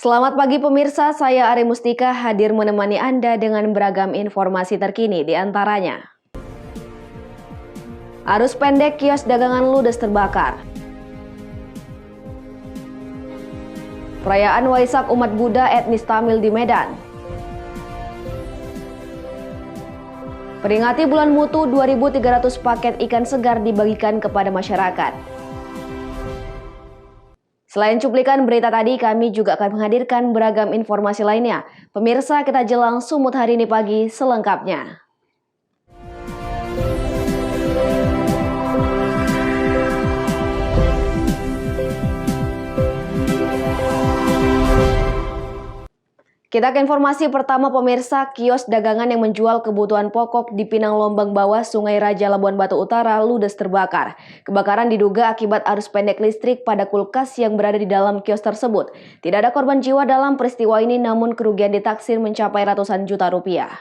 Selamat pagi pemirsa, saya Ari Mustika hadir menemani Anda dengan beragam informasi terkini di antaranya. Arus pendek kios dagangan ludes terbakar. Perayaan Waisak umat Buddha etnis Tamil di Medan. Peringati bulan mutu 2.300 paket ikan segar dibagikan kepada masyarakat. Selain cuplikan berita tadi, kami juga akan menghadirkan beragam informasi lainnya. Pemirsa, kita jelang Sumut hari ini pagi selengkapnya. Kita ke informasi pertama pemirsa, kios dagangan yang menjual kebutuhan pokok di Pinang Lombang Bawah, Sungai Raja, Labuan Batu Utara ludes terbakar. Kebakaran diduga akibat arus pendek listrik pada kulkas yang berada di dalam kios tersebut. Tidak ada korban jiwa dalam peristiwa ini, namun kerugian ditaksir mencapai ratusan juta rupiah.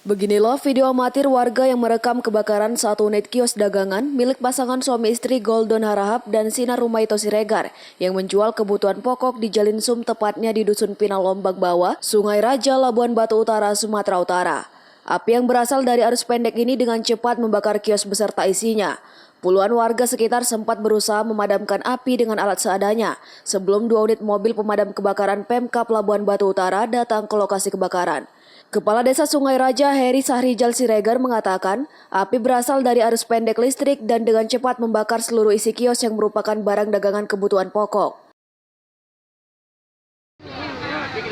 Beginilah video amatir warga yang merekam kebakaran satu unit kios dagangan milik pasangan suami istri Goldon Harahap dan Sinar Rumaito Siregar yang menjual kebutuhan pokok di Jalin Sum, tepatnya di Dusun Pinang Lombang Bawah, Sungai Raja, Labuan Batu Utara, Sumatera Utara. Api yang berasal dari arus pendek ini dengan cepat membakar kios beserta isinya. Puluhan warga sekitar sempat berusaha memadamkan api dengan alat seadanya sebelum 2 unit mobil pemadam kebakaran Pemkab Labuan Batu Utara datang ke lokasi kebakaran. Kepala Desa Sungai Raja Heri Sahrijal Siregar mengatakan api berasal dari arus pendek listrik dan dengan cepat membakar seluruh isi kios yang merupakan barang dagangan kebutuhan pokok.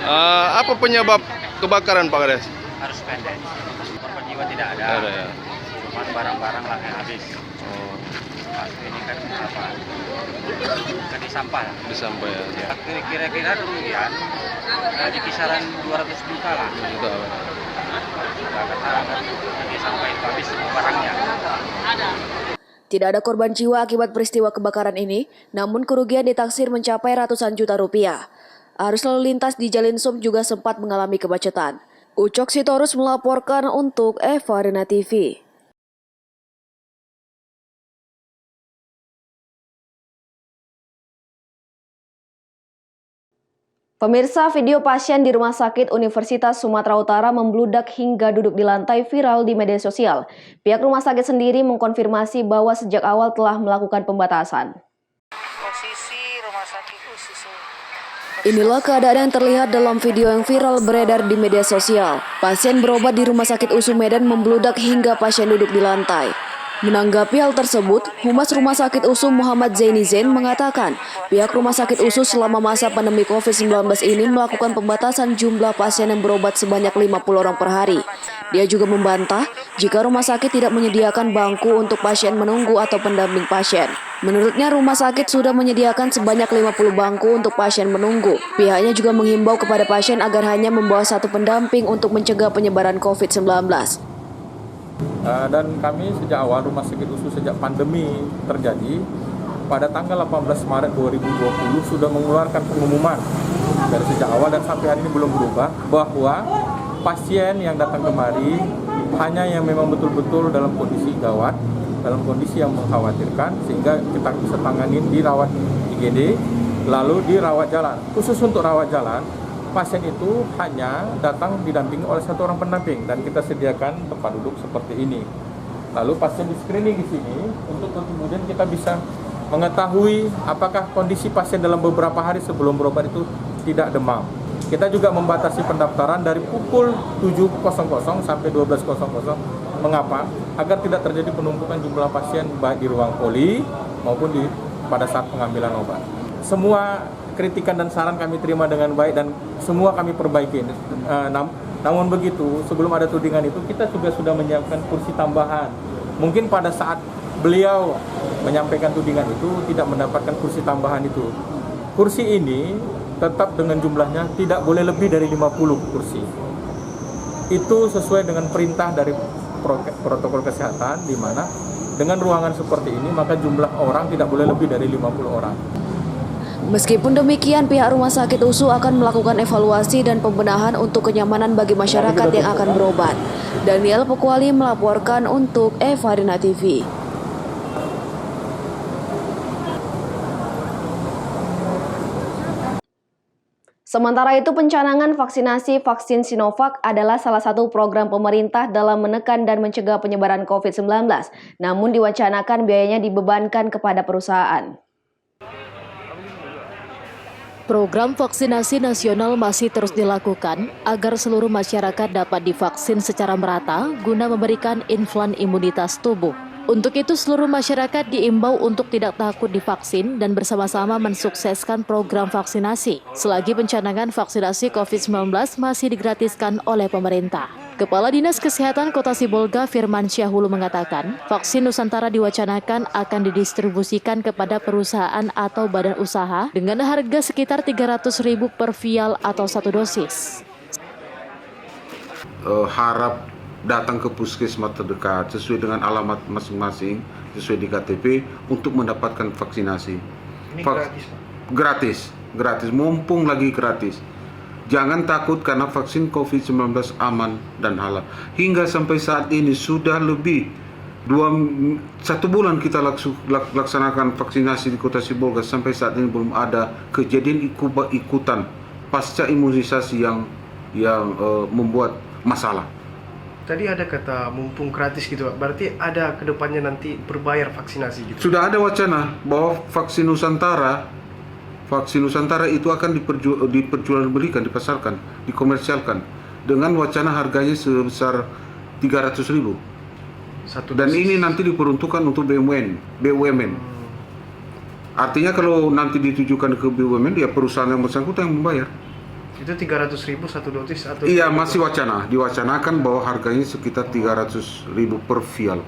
Apa penyebab kebakaran Pak Kades? Arus pendek, korban jiwa tidak ada, Ya. cuma barang-barang lah yang habis. Ini kan apa? Kan di sampah. Di sampah ya. Kira-kira kerugian di kisaran 200 juta lah. Juta. Kata di sampah itu habis semua barangnya. Tidak ada korban jiwa akibat peristiwa kebakaran ini, namun kerugian ditaksir mencapai ratusan juta rupiah. Arus lalu lintas di Jalin Sum juga sempat mengalami kemacetan. Ucok Sitorus melaporkan untuk Eva Arena TV. Pemirsa, video pasien di Rumah Sakit Universitas Sumatera Utara membludak hingga duduk di lantai viral di media sosial. Pihak rumah sakit sendiri mengkonfirmasi bahwa sejak awal telah melakukan pembatasan. Inilah keadaan yang terlihat dalam video yang viral beredar di media sosial. Pasien berobat di Rumah Sakit USU Medan membludak hingga pasien duduk di lantai. Menanggapi hal tersebut, Humas Rumah Sakit USU Muhammad Zaini Zain mengatakan pihak Rumah Sakit USU selama masa pandemi COVID-19 ini melakukan pembatasan jumlah pasien yang berobat sebanyak 50 orang per hari. Dia juga membantah jika rumah sakit tidak menyediakan bangku untuk pasien menunggu atau pendamping pasien. Menurutnya rumah sakit sudah menyediakan sebanyak 50 bangku untuk pasien menunggu. Pihaknya juga menghimbau kepada pasien agar hanya membawa satu pendamping untuk mencegah penyebaran COVID-19. Dan kami sejak awal Rumah Sakit USU sejak pandemi terjadi pada tanggal 18 Maret 2020 sudah mengeluarkan pengumuman dari sejak awal dan sampai hari ini belum berubah bahwa pasien yang datang kemari hanya yang memang betul-betul dalam kondisi gawat, dalam kondisi yang mengkhawatirkan sehingga kita bisa tangani dirawat IGD lalu dirawat jalan. Khusus untuk rawat jalan, pasien itu hanya datang didampingi oleh satu orang pendamping dan kita sediakan tempat duduk seperti ini. Lalu pasien di screening di sini untuk kemudian kita bisa mengetahui apakah kondisi pasien dalam beberapa hari sebelum berobat itu tidak demam. Kita juga membatasi pendaftaran dari pukul 7.00 sampai 12.00. Mengapa? Agar tidak terjadi penumpukan jumlah pasien baik di ruang poli maupun pada saat pengambilan obat. Semua kritikan dan saran kami terima dengan baik dan semua kami perbaiki. Namun begitu, sebelum ada tudingan itu kita juga sudah menyiapkan kursi tambahan. Mungkin pada saat beliau menyampaikan tudingan itu tidak mendapatkan kursi tambahan itu. Kursi ini tetap dengan jumlahnya tidak boleh lebih dari 50 kursi. Itu sesuai dengan perintah dari protokol kesehatan di mana dengan ruangan seperti ini maka jumlah orang tidak boleh lebih dari 50 orang. Meskipun demikian, pihak Rumah Sakit USU akan melakukan evaluasi dan pembenahan untuk kenyamanan bagi masyarakat yang akan berobat. Daniel Pekwali melaporkan untuk Eva Arena TV. Sementara itu, pencanangan vaksinasi vaksin Sinovac adalah salah satu program pemerintah dalam menekan dan mencegah penyebaran COVID-19. Namun diwacanakan biayanya dibebankan kepada perusahaan. Program vaksinasi nasional masih terus dilakukan agar seluruh masyarakat dapat divaksin secara merata guna memberikan inflan imunitas tubuh. Untuk itu, seluruh masyarakat diimbau untuk tidak takut divaksin dan bersama-sama mensukseskan program vaksinasi, selagi pencanangan vaksinasi COVID-19 masih digratiskan oleh pemerintah. Kepala Dinas Kesehatan Kota Sibolga Firman Syahulu mengatakan, vaksin Nusantara diwacanakan akan didistribusikan kepada perusahaan atau badan usaha dengan harga sekitar 300.000 per vial atau 1 dosis. Harap datang ke puskesmas terdekat sesuai dengan alamat masing-masing, sesuai di KTP untuk mendapatkan vaksinasi. Ini gratis, Pak? Gratis, mumpung lagi gratis. Jangan takut karena vaksin COVID-19 aman dan halal. Hingga sampai saat ini sudah lebih 1 bulan kita laksanakan vaksinasi di Kota Sibolga. Sampai saat ini belum ada kejadian ikutan pasca imunisasi yang membuat masalah. Tadi ada kata mumpung gratis gitu, Pak. Berarti ada kedepannya nanti berbayar vaksinasi gitu? Sudah ada wacana bahwa vaksin Nusantara itu akan diperjualbelikan, dipasarkan, dikomersialkan dengan wacana harganya sebesar 300.000. Dan ini nanti diperuntukkan untuk BUMN. Artinya kalau nanti ditujukan ke BUMN, ya perusahaan yang bersangkutan yang membayar. Itu 300.000 1 dosis atau? Iya, masih diwacanakan bahwa harganya sekitar 300.000 per vial.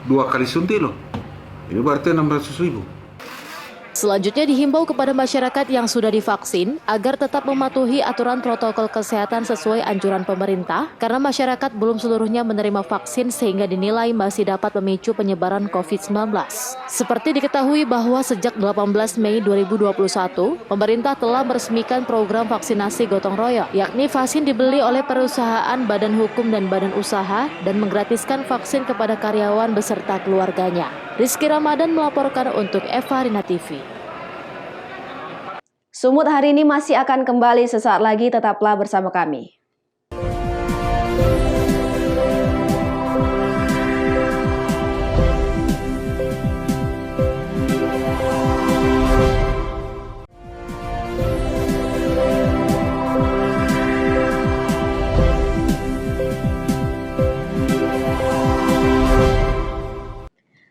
2 kali suntik loh. Ini berarti 600.000. Selanjutnya dihimbau kepada masyarakat yang sudah divaksin agar tetap mematuhi aturan protokol kesehatan sesuai anjuran pemerintah karena masyarakat belum seluruhnya menerima vaksin sehingga dinilai masih dapat memicu penyebaran COVID-19. Seperti diketahui bahwa sejak 18 Mei 2021, pemerintah telah meresmikan program vaksinasi gotong royong, yakni vaksin dibeli oleh perusahaan, badan hukum, dan badan usaha dan menggratiskan vaksin kepada karyawan beserta keluarganya. Rizky Ramadan melaporkan untuk Eva Rina TV. Sumut hari ini masih akan kembali sesaat lagi, tetaplah bersama kami.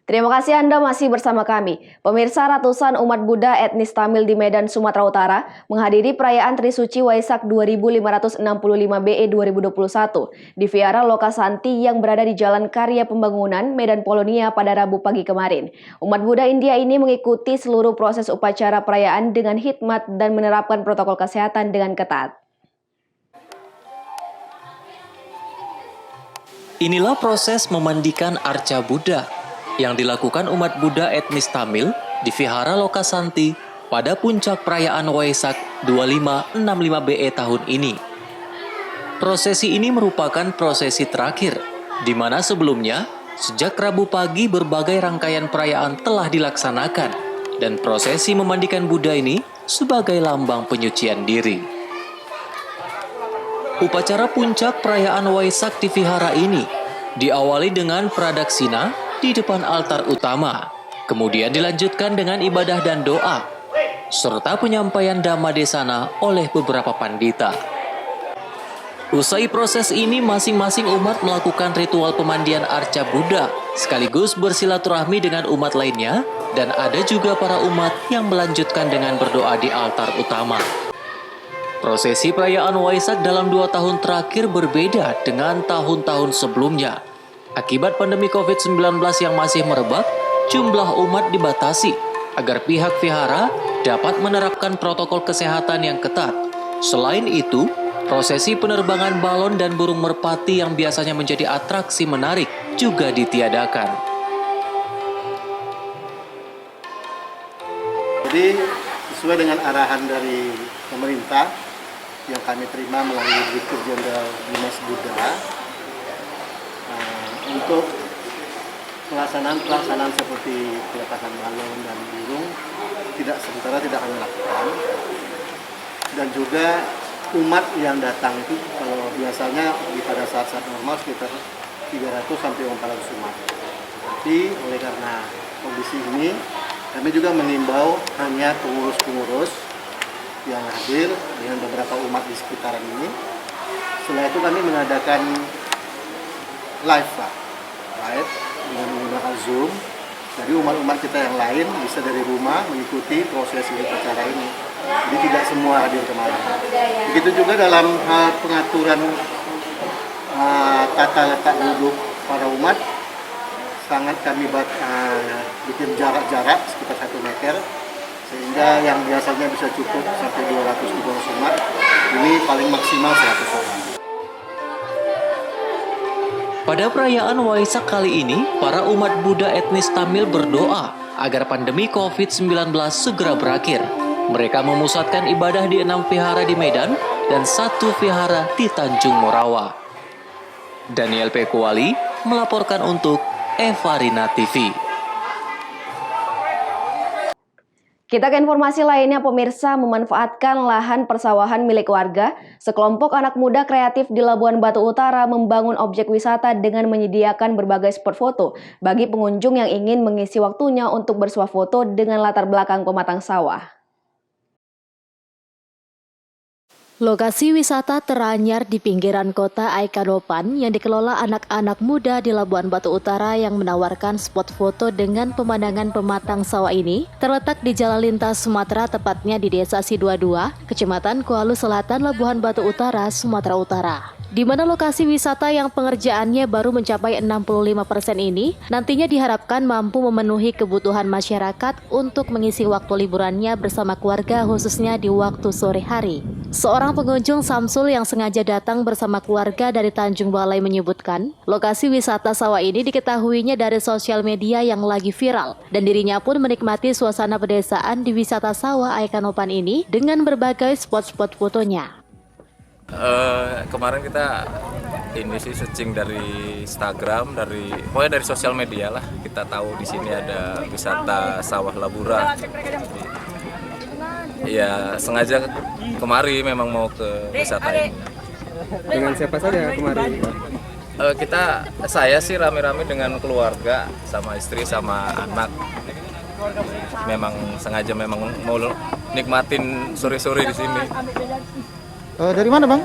Terima kasih Anda masih bersama kami. Pemirsa, ratusan umat Buddha etnis Tamil di Medan, Sumatera Utara menghadiri perayaan Trisuci Waisak 2565 BE 2021 di Vihara Lokasanti yang berada di Jalan Karya Pembangunan, Medan Polonia pada Rabu pagi kemarin. Umat Buddha India ini mengikuti seluruh proses upacara perayaan dengan hikmat dan menerapkan protokol kesehatan dengan ketat. Inilah proses memandikan arca Buddha yang dilakukan umat Buddha etnis Tamil di Vihara Lokasanti pada puncak perayaan Waisak 2565 BE tahun ini. Prosesi ini merupakan prosesi terakhir, di mana sebelumnya, sejak Rabu pagi berbagai rangkaian perayaan telah dilaksanakan, dan prosesi memandikan Buddha ini sebagai lambang penyucian diri. Upacara puncak perayaan Waisak di Vihara ini diawali dengan pradaksina di depan altar utama, kemudian dilanjutkan dengan ibadah dan doa, serta penyampaian Dhamma Desana oleh beberapa pandita. Usai proses ini, masing-masing umat melakukan ritual pemandian arca Buddha, sekaligus bersilaturahmi dengan umat lainnya, dan ada juga para umat yang melanjutkan dengan berdoa di altar utama. Prosesi perayaan Waisak dalam 2 tahun terakhir berbeda dengan tahun-tahun sebelumnya. Akibat pandemi COVID-19 yang masih merebak, jumlah umat dibatasi agar pihak vihara dapat menerapkan protokol kesehatan yang ketat. Selain itu, prosesi penerbangan balon dan burung merpati yang biasanya menjadi atraksi menarik juga ditiadakan. Jadi sesuai dengan arahan dari pemerintah yang kami terima melalui Direktur Jenderal Dinas Buddha, untuk pelaksanaan seperti pelepasan balon dan burung sementara tidak kami lakukan. dan juga umat yang datang itu kalau biasanya pada saat-saat normal sekitar 300 sampai 400 umat. Tapi oleh karena kondisi ini, kami juga mengimbau hanya pengurus-pengurus yang hadir dengan beberapa umat di sekitaran ini. Setelah itu kami mengadakan live dengan menggunakan Zoom. Jadi umat-umat kita yang lain bisa dari rumah mengikuti prosesi upacara ini. Jadi tidak semua hadir kemarin. Begitu juga dalam hal pengaturan tata letak duduk para umat, sangat kami bikin jarak-jarak sekitar 1 meter, sehingga yang biasanya bisa cukup sampai 200 umat, ini paling maksimal 100 orang. Pada perayaan Waisak kali ini, para umat Buddha etnis Tamil berdoa agar pandemi COVID-19 segera berakhir. Mereka memusatkan ibadah di 6 vihara di Medan dan 1 vihara di Tanjung Morawa. Daniel P. Kuali melaporkan untuk Evarina TV. Kita ke informasi lainnya, pemirsa. Memanfaatkan lahan persawahan milik warga, sekelompok anak muda kreatif di Labuan Batu Utara membangun objek wisata dengan menyediakan berbagai spot foto bagi pengunjung yang ingin mengisi waktunya untuk bersuah foto dengan latar belakang pematang sawah. Lokasi wisata teranyar di pinggiran kota Aikanopan yang dikelola anak-anak muda di Labuan Batu Utara yang menawarkan spot foto dengan pemandangan pematang sawah ini terletak di Jalan Lintas Sumatera, tepatnya di Desa Sidoa, Kecamatan Kuala Selatan, Labuan Batu Utara, Sumatera Utara. Di mana lokasi wisata yang pengerjaannya baru mencapai 65% ini nantinya diharapkan mampu memenuhi kebutuhan masyarakat untuk mengisi waktu liburannya bersama keluarga, khususnya di waktu sore hari. Seorang pengunjung Samsul yang sengaja datang bersama keluarga dari Tanjung Balai menyebutkan, lokasi wisata sawah ini diketahuinya dari sosial media yang lagi viral dan dirinya pun menikmati suasana pedesaan di wisata sawah Aikanopan ini dengan berbagai spot-spot fotonya. Kemarin kita ini sih searching dari Instagram, pokoknya dari sosial media lah. Kita tahu di sini ada wisata sawah Labura. Ya sengaja kemari memang mau ke wisata ini. Dengan siapa saja kemarin? Saya sih rame-rame dengan keluarga, sama istri, sama anak. Memang sengaja mau nikmatin sore-sore di sini. Dari mana bang?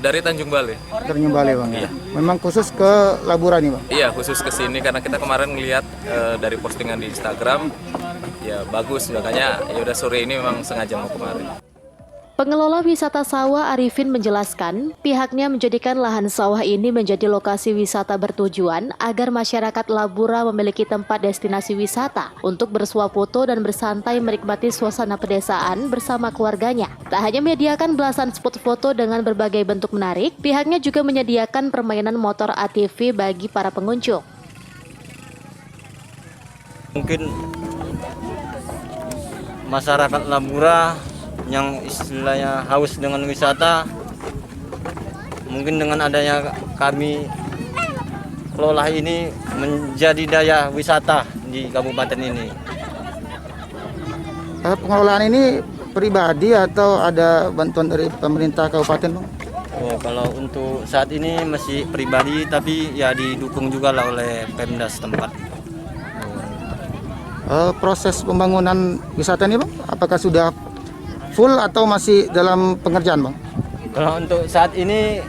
Dari Tanjung Balai. Tanjung Balai bang. Iya. Memang khusus ke Labura nih bang? Iya, khusus ke sini karena kita kemarin ngelihat dari postingan di Instagram, ya bagus, makanya ya udah sore ini memang sengaja mau kemari. Pengelola wisata sawah Arifin menjelaskan, pihaknya menjadikan lahan sawah ini menjadi lokasi wisata bertujuan agar masyarakat Labura memiliki tempat destinasi wisata untuk bersuah foto dan bersantai menikmati suasana pedesaan bersama keluarganya. Tak hanya menyediakan belasan spot foto dengan berbagai bentuk menarik, pihaknya juga menyediakan permainan motor ATV bagi para pengunjung. Mungkin masyarakat Labura yang istilahnya haus dengan wisata, mungkin dengan adanya kami kelola ini menjadi daya wisata di kabupaten ini. Pengelolaan ini pribadi atau ada bantuan dari pemerintah kabupaten bang? Oh, kalau untuk saat ini masih pribadi, tapi ya didukung juga lah oleh Pemda setempat. Proses pembangunan wisata ini bang, apakah sudah full atau masih dalam pengerjaan bang? Kalau untuk saat ini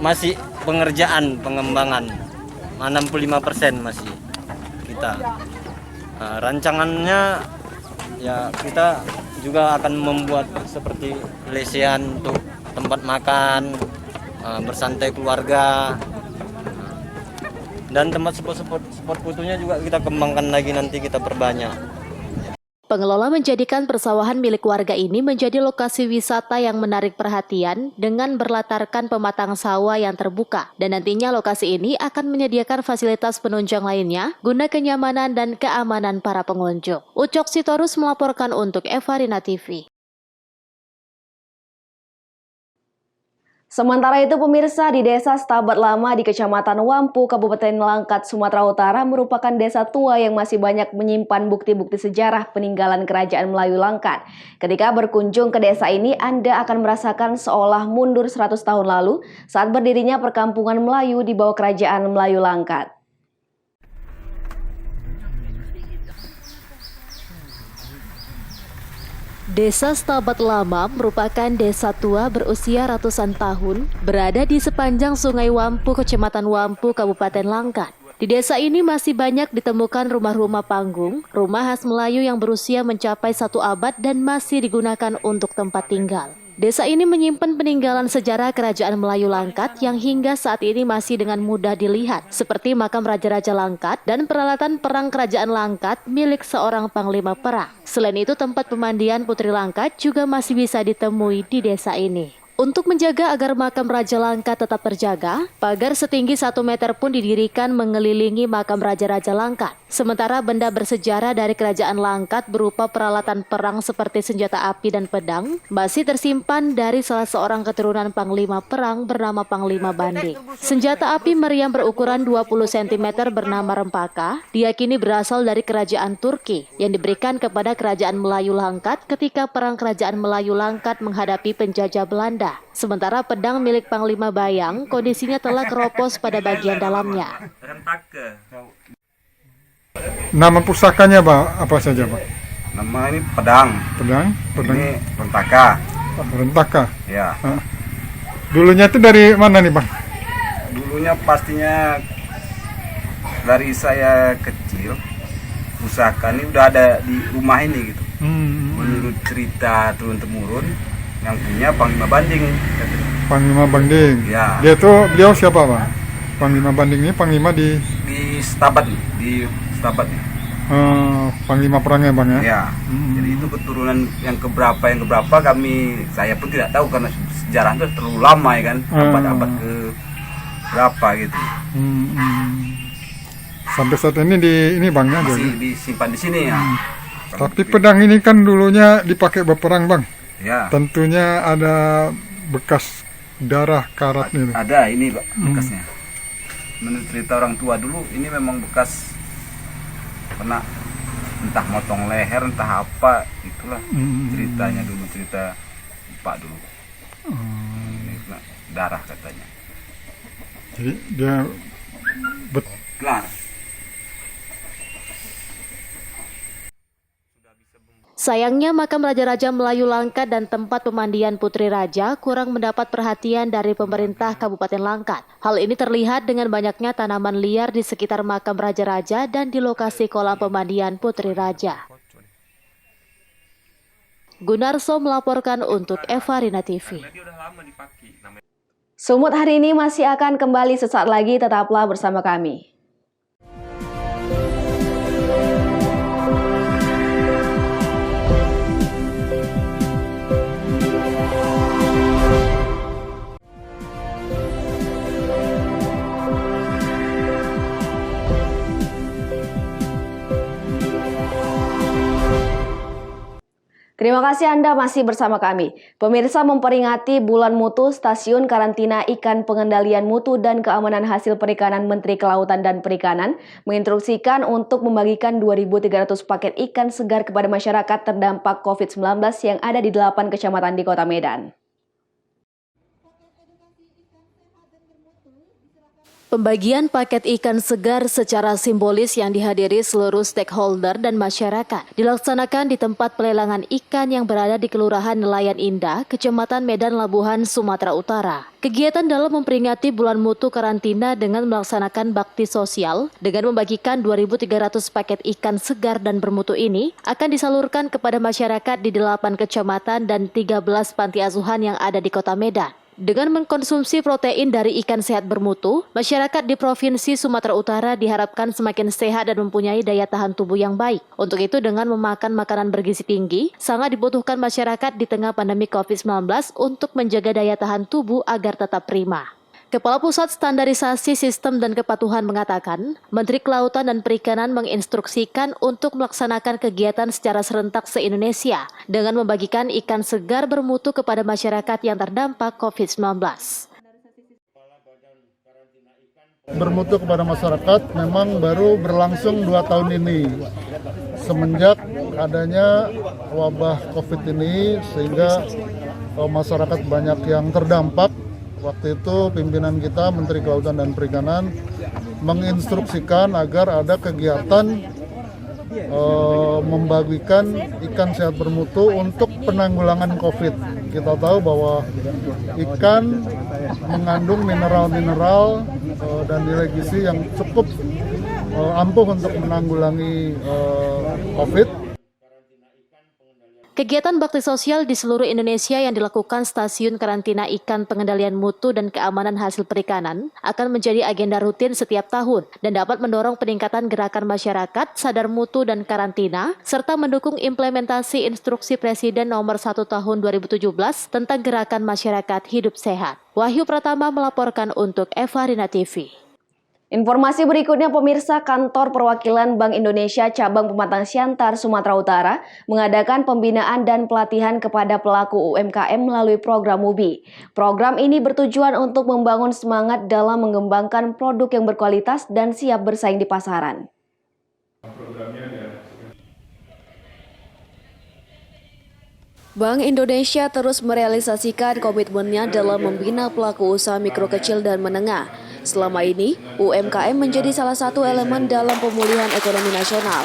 masih pengerjaan, pengembangan 65% masih kita. Rancangannya ya kita juga akan membuat seperti lesehan untuk tempat makan, bersantai keluarga, dan tempat spot fotonya juga kita kembangkan lagi, nanti kita perbanyak. Pengelola menjadikan persawahan milik warga ini menjadi lokasi wisata yang menarik perhatian dengan berlatarkan pematang sawah yang terbuka. Dan nantinya lokasi ini akan menyediakan fasilitas penunjang lainnya guna kenyamanan dan keamanan para pengunjung. Ucok Sitorus melaporkan untuk Evarina TV. Sementara itu pemirsa, di desa Stabat Lama di Kecamatan Wampu, Kabupaten Langkat, Sumatera Utara merupakan desa tua yang masih banyak menyimpan bukti-bukti sejarah peninggalan kerajaan Melayu Langkat. Ketika berkunjung ke desa ini, Anda akan merasakan seolah mundur 100 tahun lalu saat berdirinya perkampungan Melayu di bawah kerajaan Melayu Langkat. Desa Stabat Lama merupakan desa tua berusia ratusan tahun, berada di sepanjang Sungai Wampu, Kecamatan Wampu, Kabupaten Langkat. Di desa ini masih banyak ditemukan rumah-rumah panggung, rumah khas Melayu yang berusia mencapai 1 abad dan masih digunakan untuk tempat tinggal. Desa ini menyimpan peninggalan sejarah kerajaan Melayu Langkat yang hingga saat ini masih dengan mudah dilihat, seperti makam Raja-Raja Langkat dan peralatan perang kerajaan Langkat milik seorang panglima perang. Selain itu, tempat pemandian Putri Langkat juga masih bisa ditemui di desa ini. Untuk menjaga agar makam Raja Langkat tetap terjaga, pagar setinggi 1 meter pun didirikan mengelilingi makam Raja-Raja Langkat. Sementara benda bersejarah dari kerajaan Langkat berupa peralatan perang seperti senjata api dan pedang masih tersimpan dari salah seorang keturunan panglima perang bernama Panglima Banding. Senjata api meriam berukuran 20 cm bernama Rempaka diyakini berasal dari kerajaan Turki yang diberikan kepada kerajaan Melayu Langkat ketika perang kerajaan Melayu Langkat menghadapi penjajah Belanda. Sementara pedang milik Panglima Bayang kondisinya telah keropos pada bagian dalamnya. Nama pusakanya apa saja, Pak? Nama ini pedang. Pedang? Ini rentaka. Rentaka? Ya. Dulunya itu dari mana nih, Bang? Dulunya pastinya dari saya kecil, pusaka ini udah ada di rumah ini gitu. Menurut cerita turun-temurun, yang punya Panglima Banding. Panglima Banding. Ya. Beliau siapa, Bang? Panglima Banding ini panglima di Stabat nih. Panglima perangnya, Bang ya? Ya. Jadi itu keturunan yang keberapa saya pun tidak tahu karena sejarah itu terlalu lama ya kan, abad-abad ke berapa gitu. Sampai saat ini ini Bang ya? Masih disimpan di sini ya. Tapi pedang ini kan dulunya dipakai berperang, Bang. Ya. Tentunya ada bekas darah karatnya. Ada ini Pak, bekasnya. Menurut cerita orang tua dulu, ini memang bekas kena entah motong leher, entah apa, itulah ceritanya dulu, cerita Pak dulu. Ini kena darah katanya. Jadi dia Kelar. Sayangnya makam Raja-Raja Melayu Langkat dan tempat pemandian Putri Raja kurang mendapat perhatian dari pemerintah Kabupaten Langkat. Hal ini terlihat dengan banyaknya tanaman liar di sekitar makam Raja-Raja dan di lokasi kolam pemandian Putri Raja. Gunarso melaporkan untuk Evarina TV. Sumut hari ini masih akan kembali sesaat lagi, tetaplah bersama kami. Terima kasih Anda masih bersama kami. Pemirsa, memperingati Bulan Mutu, Stasiun Karantina Ikan Pengendalian Mutu dan Keamanan Hasil Perikanan Menteri Kelautan dan Perikanan menginstruksikan untuk membagikan 2.300 paket ikan segar kepada masyarakat terdampak COVID-19 yang ada di 8 kecamatan di Kota Medan. Pembagian paket ikan segar secara simbolis yang dihadiri seluruh stakeholder dan masyarakat dilaksanakan di tempat pelelangan ikan yang berada di Kelurahan Nelayan Indah, Kecamatan Medan Labuhan, Sumatera Utara. Kegiatan dalam memperingati Bulan Mutu Karantina dengan melaksanakan bakti sosial dengan membagikan 2.300 paket ikan segar dan bermutu ini akan disalurkan kepada masyarakat di 8 kecamatan dan 13 panti asuhan yang ada di Kota Medan. Dengan mengkonsumsi protein dari ikan sehat bermutu, masyarakat di Provinsi Sumatera Utara diharapkan semakin sehat dan mempunyai daya tahan tubuh yang baik. Untuk itu, dengan memakan makanan bergizi tinggi, sangat dibutuhkan masyarakat di tengah pandemi COVID-19 untuk menjaga daya tahan tubuh agar tetap prima. Kepala Pusat Standarisasi Sistem dan Kepatuhan mengatakan, Menteri Kelautan dan Perikanan menginstruksikan untuk melaksanakan kegiatan secara serentak se-Indonesia dengan membagikan ikan segar bermutu kepada masyarakat yang terdampak COVID-19. Bermutu kepada masyarakat memang baru berlangsung 2 tahun ini. Semenjak adanya wabah COVID ini sehingga masyarakat banyak yang terdampak. Waktu itu pimpinan kita, Menteri Kelautan dan Perikanan, menginstruksikan agar ada kegiatan membagikan ikan sehat bermutu untuk penanggulangan COVID. Kita tahu bahwa ikan mengandung mineral-mineral dan nilai gizi yang cukup ampuh untuk menanggulangi COVID. Kegiatan bakti sosial di seluruh Indonesia yang dilakukan Stasiun Karantina Ikan Pengendalian Mutu dan Keamanan Hasil Perikanan akan menjadi agenda rutin setiap tahun dan dapat mendorong peningkatan gerakan masyarakat sadar mutu dan karantina serta mendukung implementasi instruksi Presiden nomor 1 tahun 2017 tentang gerakan masyarakat hidup sehat. Wahyu Pratama melaporkan untuk Evarina TV. Informasi berikutnya, pemirsa, Kantor Perwakilan Bank Indonesia Cabang Pematang Siantar, Sumatera Utara mengadakan pembinaan dan pelatihan kepada pelaku UMKM melalui program MUBI. Program ini bertujuan untuk membangun semangat dalam mengembangkan produk yang berkualitas dan siap bersaing di pasaran. Bank Indonesia terus merealisasikan komitmennya dalam membina pelaku usaha mikro kecil dan menengah. Selama ini, UMKM menjadi salah satu elemen dalam pemulihan ekonomi nasional.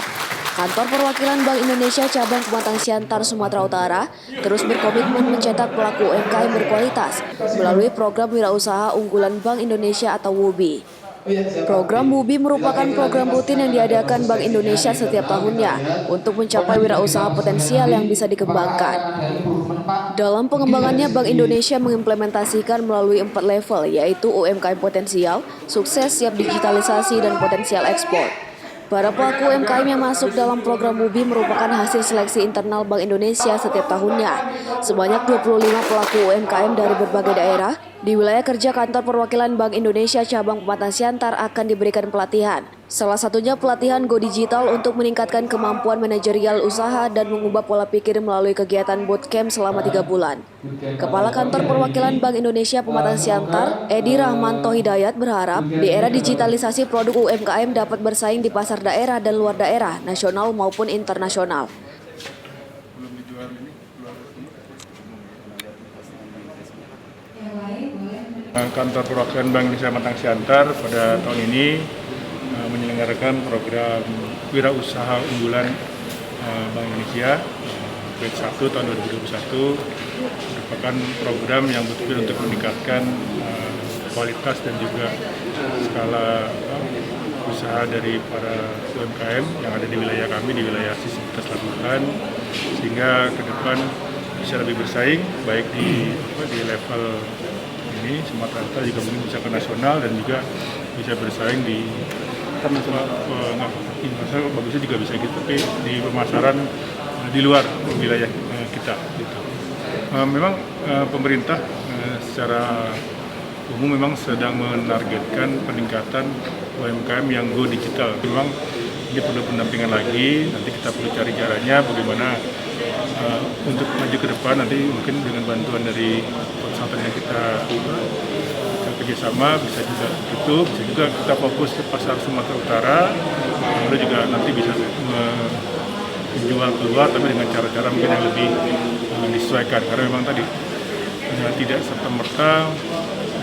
Kantor Perwakilan Bank Indonesia Cabang Pematang Siantar, Sumatera Utara terus berkomitmen mencetak pelaku UMKM berkualitas melalui program Wirausaha Unggulan Bank Indonesia atau WUBI. Program WUBI merupakan program rutin yang diadakan Bank Indonesia setiap tahunnya untuk mencapai wirausaha potensial yang bisa dikembangkan. Dalam pengembangannya, Bank Indonesia mengimplementasikan melalui 4 level, yaitu UMKM potensial, sukses, siap digitalisasi, dan potensial ekspor. Para pelaku UMKM yang masuk dalam program WUBI merupakan hasil seleksi internal Bank Indonesia setiap tahunnya. Sebanyak 25 pelaku UMKM dari berbagai daerah di wilayah kerja Kantor Perwakilan Bank Indonesia Cabang Pematang Siantar akan diberikan pelatihan. Salah satunya pelatihan Go Digital untuk meningkatkan kemampuan manajerial usaha dan mengubah pola pikir melalui kegiatan bootcamp selama 3 bulan. Kepala Kantor Perwakilan Bank Indonesia Pematang Siantar, Edi Rahmanto Hidayat, berharap di era digitalisasi produk UMKM dapat bersaing di pasar daerah dan luar daerah, nasional maupun internasional. Kantor Perwakilan Bank Indonesia Pematang Siantar pada tahun ini menyelenggarakan program Wirausaha Unggulan Bank Indonesia batch 1 tahun 2021, merupakan program yang betul-betul untuk meningkatkan kualitas dan juga skala usaha dari para UMKM yang ada di wilayah kami, di wilayah sisi kita lakukan, sehingga ke depan bisa lebih bersaing baik di level ini Sumatera Utara, juga mungkin bisa ke nasional dan juga bisa bersaing di internasional, bagusnya juga bisa gitu, tapi di pemasaran di luar wilayah kita gitu. Memang pemerintah secara umum memang sedang menargetkan peningkatan UMKM yang go digital. Memang ini perlu pendampingan lagi, nanti kita perlu cari caranya bagaimana untuk maju ke depan, nanti mungkin dengan bantuan dari konsultan yang kita kerjasama bisa juga itu, bisa juga kita fokus ke pasar Sumatera Utara, lalu juga nanti bisa menjual keluar tapi dengan cara-cara mungkin yang lebih disesuaikan, karena memang tadi tidak serta-merta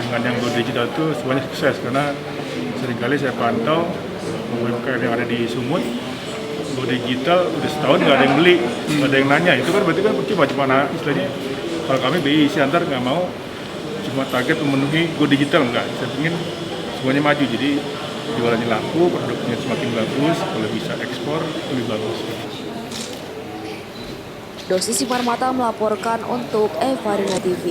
dengan yang go digital itu semuanya sukses, karena seringkali saya pantau UMKM yang ada di Sumut go digital udah setahun nggak ada yang beli, nggak ada yang nanya, itu kan berarti kan cuma istilahnya kalau kami BI Siantar nggak mau cuma target memenuhi go digital, enggak, saya ingin semuanya maju, jadi jualannya laku, produknya semakin bagus, kalau bisa ekspor lebih bagus. Dosi Simarmata melaporkan untuk Evarina TV.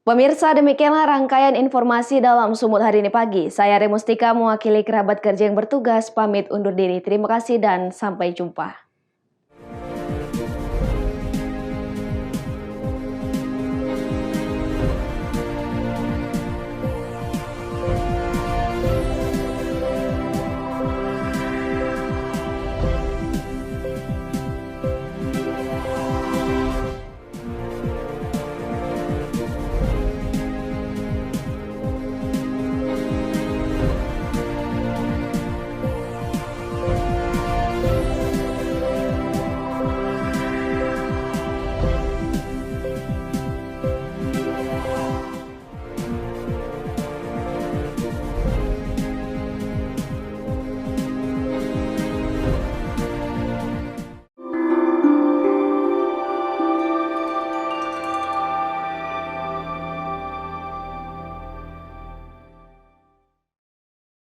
Pemirsa, demikianlah rangkaian informasi dalam Sumut hari ini pagi. Saya Remustika mewakili kerabat kerja yang bertugas, pamit undur diri. Terima kasih dan sampai jumpa.